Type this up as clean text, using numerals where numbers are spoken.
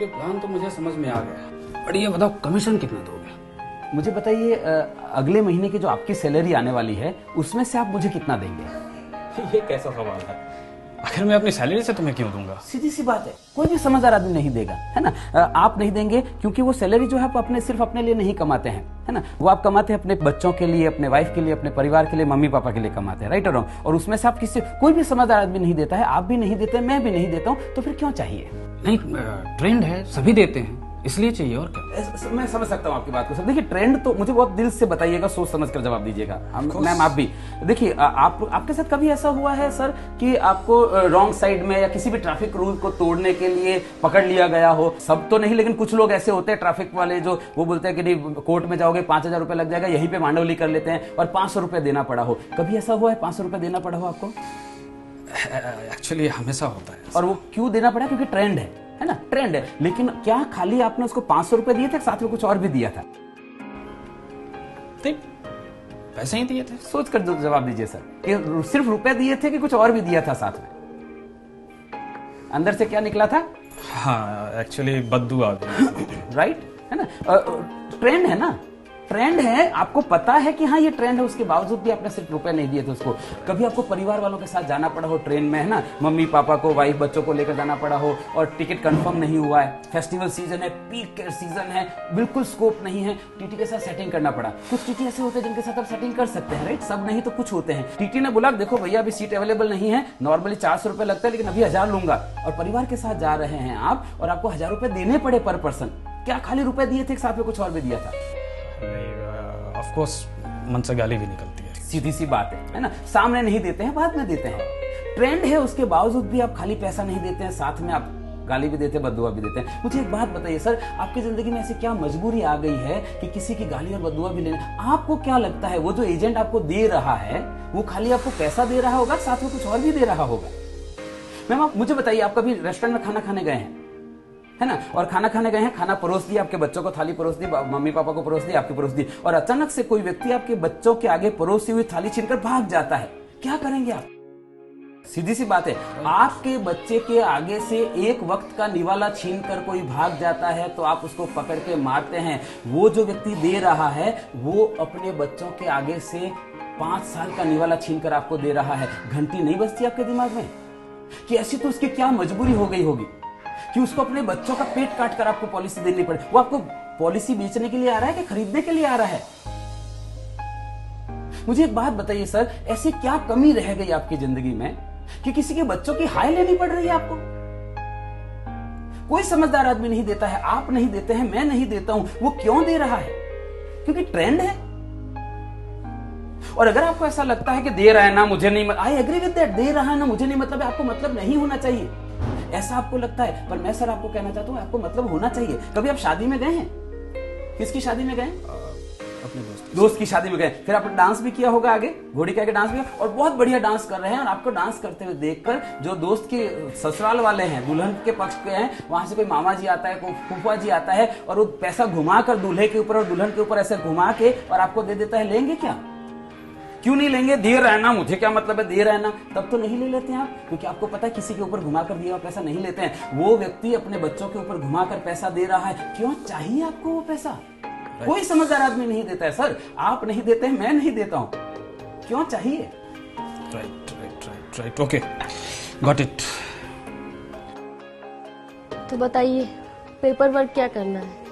आपके प्लान तो मुझे समझ में आ गया, पर ये बताओ कमीशन कितना दोगे? मुझे बताइए, अगले महीने की जो आपकी सैलरी आने वाली है उसमें से आप मुझे कितना देंगे? ये कैसा सवाल है? आखिर मैं अपनी सैलरी से तुम्हें क्यों दूंगा? सीधी सी बात है, कोई भी समझदार आदमी नहीं देगा, है ना। आप नहीं देंगे क्योंकि वो सैलरी जो है आप अपने सिर्फ अपने लिए नहीं कमाते हैं, है ना। वो आप कमाते हैं अपने बच्चों के लिए, अपने वाइफ के लिए, अपने परिवार के लिए, मम्मी पापा के लिए कमाते हैं, राइट और रॉन्ग। और उसमें से आप किसी कोई भी समझदार आदमी नहीं देता है, आप भी नहीं देते, मैं भी नहीं देता हूँ, तो फिर क्यों चाहिए? नहीं, ट्रेंड है, सभी देते हैं, इसलिए चाहिए, और क्या। मैं समझ सकता हूँ आपकी बात को सर। देखिए, ट्रेंड तो मुझे बहुत दिल से बताइएगा, सोच समझ कर जवाब दीजिएगा। मैम आप भी देखिए, आपके साथ कभी ऐसा हुआ है सर कि आपको रॉन्ग साइड में या किसी भी ट्रैफिक रूल को तोड़ने के लिए पकड़ लिया गया हो? सब तो नहीं, लेकिन कुछ लोग ऐसे होते हैं ट्रैफिक वाले जो वो बोलते हैं कि नहीं कोर्ट में जाओगे 5,000 रुपए लग जाएगा, यहीं पे मांडवली कर लेते हैं और 500 रुपए देना पड़ा हो। कभी ऐसा हुआ है 500 रुपए देना पड़ा हो आपको? एक्चुअली हमेशा होता है। और वो क्यों देना पड़ा? क्योंकि ट्रेंड है ना, ट्रेंड है। लेकिन क्या खाली आपने उसको 500 रुपए दिए थे, साथ में कुछ और भी दिया था? पैसे ही दिए थे। सोच कर जवाब दीजिए सर, कि सिर्फ रुपए दिए थे कि कुछ और भी दिया था साथ में? अंदर से क्या निकला था? हाँ, एक्चुअली बद्दू आ गई। राइट, है ना। ट्रेंड है ना, ट्रेंड है, आपको पता है कि हाँ ये ट्रेंड है, उसके बावजूद भी आपने सिर्फ रुपए नहीं दिए थे उसको। कभी आपको परिवार वालों के साथ जाना पड़ा हो ट्रेन में, है ना, मम्मी पापा को, वाइफ बच्चों को लेकर जाना पड़ा हो और टिकट कंफर्म नहीं हुआ है, फेस्टिवल सीजन है, पीक सीजन है, बिल्कुल स्कोप नहीं है, टीटी के साथ सेटिंग करना पड़ा। कुछ टीटी ऐसे होते हैं जिनके साथ आप सेटिंग कर सकते हैं, राइट, सब नहीं तो कुछ होते हैं। टीटी ने बोला देखो भैया अभी सीट अवेलेबल नहीं है, नॉर्मली 400 रुपए लगता है लेकिन अभी 1000 लूंगा, और परिवार के साथ जा रहे हैं आप और आपको 1000 रुपए देने पड़े पर पर्सन। क्या खाली रुपए दिए थे, साथ में कुछ और भी दिया था? ऑफ कोर्स मन से गाली भी निकलती है। सीधी सी बात है ना। सामने नहीं देते हैं, बाद में देते हैं। ट्रेंड है, उसके बावजूद भी आप खाली पैसा नहीं देते हैं, साथ में आप गाली भी देते हैं, बद्दुआ भी देते हैं। मुझे एक बात बताइए सर, आपकी जिंदगी में ऐसी क्या मजबूरी आ गई है कि किसी की गाली और बद्दुआ भी लेने? आपको क्या लगता है वो जो एजेंट आपको दे रहा है वो खाली आपको पैसा दे रहा होगा, साथ में कुछ और भी दे रहा होगा? मैम आप मुझे बताइए, आप कभी रेस्टोरेंट में खाना खाने गए हैं, है ना, और खाना खाने गए हैं, खाना परोस दिया, आपके बच्चों को थाली परोस दी, मम्मी पापा को परोस दी, आपकी परोस दी, और अचानक से कोई व्यक्ति आपके बच्चों के आगे परोसी हुई थाली छीनकर भाग जाता है, क्या करेंगे आप? सीधी सी बात है, आपके बच्चे के आगे से एक वक्त का निवाला छीनकर कोई भाग जाता है तो आप उसको पकड़ के मारते हैं। वो जो व्यक्ति दे रहा है वो अपने बच्चों के आगे से 5 साल का निवाला छीनकर आपको दे रहा है। घंटी नहीं बजती आपके दिमाग में कि ऐसी तो उसकी क्या मजबूरी हो गई होगी कि उसको अपने बच्चों का पेट काट कर आपको पॉलिसी देनी पड़े? वो आपको पॉलिसी बेचने के लिए आ रहा है कि खरीदने के लिए आ रहा है? मुझे एक बात बताइए सर, ऐसी क्या कमी रह गई आपकी जिंदगी में कि किसी के बच्चों की हाय लेनी पड़ रही है आपको? कोई समझदार आदमी नहीं देता है, आप नहीं देते हैं, मैं नहीं देता हूं। वो क्यों दे रहा है? क्योंकि ट्रेंड है। और अगर आपको ऐसा लगता है कि दे रहा है ना मुझे नहीं, आई एग्री विद दैट, दे रहा है ना मुझे नहीं मतलब है, आपको मतलब नहीं होना चाहिए, ऐसा आपको लगता है। पर मैं सर आपको कहना चाहता हूं आपको मतलब होना चाहिए। कभी आप शादी में गए हैं? किसकी शादी में गए? अपने दोस्त की शादी में गए, फिर आपने डांस भी किया होगा, आगे घोड़ी के आगे डांस भी किया, और बहुत बढ़िया डांस कर रहे हैं, और आपको डांस करते हुए देखकर जो दोस्त के ससुराल वाले हैं, दुल्हन के पक्ष के हैं, वहां से कोई मामा जी आता है, कोई फूफा जी आता है, और वो पैसा घुमाकर दूल्हे के ऊपर और दुल्हन के ऊपर ऐसे घुमा के और आपको दे देता है, लेंगे क्या? क्यों नहीं लेंगे? दे रहा है ना, मुझे क्या मतलब है, दे रहा है ना, तब तो नहीं ले लेते हैं आप, क्योंकि आपको पता है किसी के ऊपर घुमाकर दिया हुआ पैसा नहीं लेते हैं। वो व्यक्ति अपने बच्चों के ऊपर घुमाकर पैसा दे रहा है, क्यों चाहिए आपको वो पैसा? कोई समझदार आदमी नहीं देता है सर, आप नहीं देते हैं, मैं नहीं देता हूं, क्यों चाहिए? Right, okay, got it. तो बताइए पेपर वर्क क्या करना है?